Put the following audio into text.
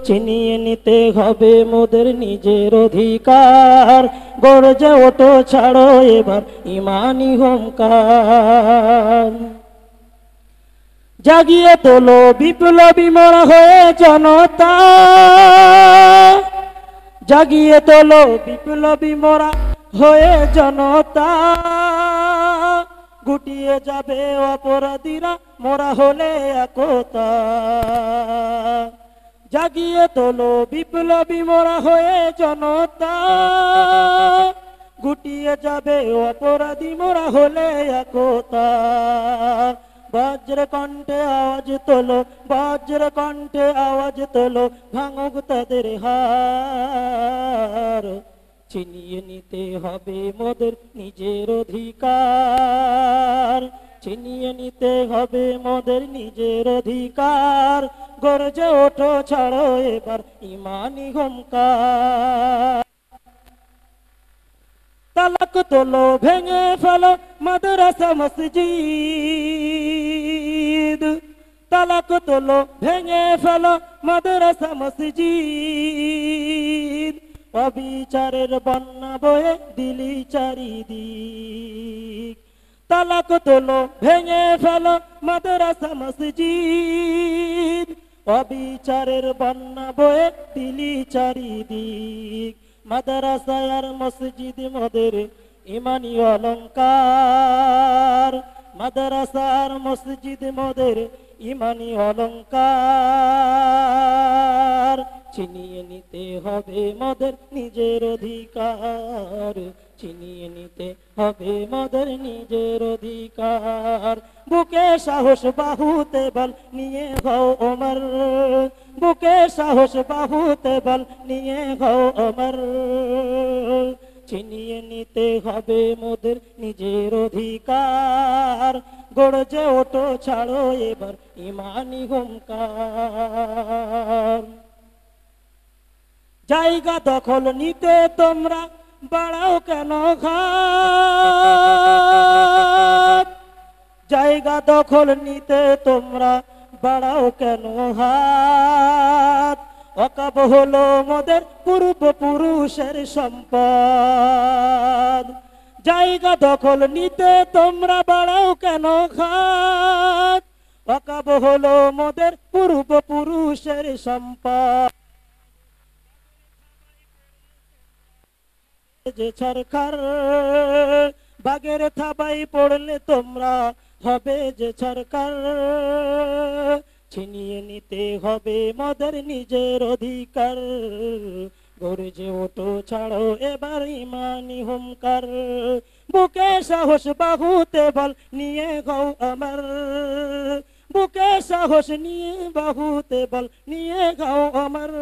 ছিনিয়ে নিতে হবে মোদের নিজের অধিকার। গর্জে ওঠো ছাড়ো এবার ইমানি হুঙ্কার। জাগিয়ে তোলো বিপ্লবী মোরা হয়ে জনতা, জাগিয়ে তোলো বিপ্লবী মোরা হয়ে জনতা। গুটিয়ে যাবে অপরাধীরা মোরা হলে একতা। জাগিয়ে তোলো বিপ্লবী মোরা হয়ে জনতা, গুটিয়ে যাবে অপরাধী মোরা হলে একতা। বজ্র কণ্ঠে আওয়াজ তোলো, বজ্র কণ্ঠে আওয়াজ তোলো, ভাঙুক তাদের হার। ছিনিয়ে নিতে হবে মোদের নিজের অধিকার, ছিনিয়ে নিতে হবে মোদের নিজের অধিকার। গর্জে ওঠো ছাড়ো এবার ইমানি হুঙ্কার। তালাক তোলো ভেঙে ফেলো মাদ্রাসা মসজিদ, তালাক তোলো ভেঙে ফেলো মাদ্রাসা মসজিদ। অবিচারের বন্যা বয়ে দিলি চারিদিক। তালাক তোলো ভেঙে ফেলো মাদ্রাসা মসজিদ, অবিচারের বন্যা বয়ে দিলি চারিদিক। মাদ্রাসা আর মসজিদ মোদের ইমানি অলংকার, মাদ্রাসা আর মসজিদ মোদের ইমানি অলংকার। ছিনিয়ে নিতে হবে মোদের নিজের অধিকার, ছিনিয়ে নিতে হবে মোদের নিজের অধিকার। বুকে সাহস বাহুতে বল নিয়ে হও ওমর, বুকে সাহস বাহুতে বল নিয়ে হও ওমর। ছিনিয়ে নিতে হবে মোদের নিজের অধিকার। গর্জে ওঠো ছাড়ো এবার ইমানি হুঙ্কার। জায়গা দখল নিতে তোমরা বাড়াও কেন ঘাত, জায়গা দখল নিতে তোমরা বাড়াও কেন হাত। ওয়াকফ হলো মোদের পূর্বপুরুষের সম্পদ, জায়গা দখল নিতে তোমরা বাড়াও কেন হাত। ওয়াকফ হলো মোদের পূর্বপুরুষের সম্পদ। যে সরকার বাগের থাবাই পড়লে তোমরা হবে যে সরকার। ছিনিয়ে নিতে হবে মোদের নিজের অধিকার। গর্জে ওঠো ছাড়ো এবার ইমানি হুঙ্কার। বুকে সাহস বাহুতে বল নিয়ে গাও আমার, বুকে সাহস নিয়ে বাহুতে বল নিয়ে গাও আমার।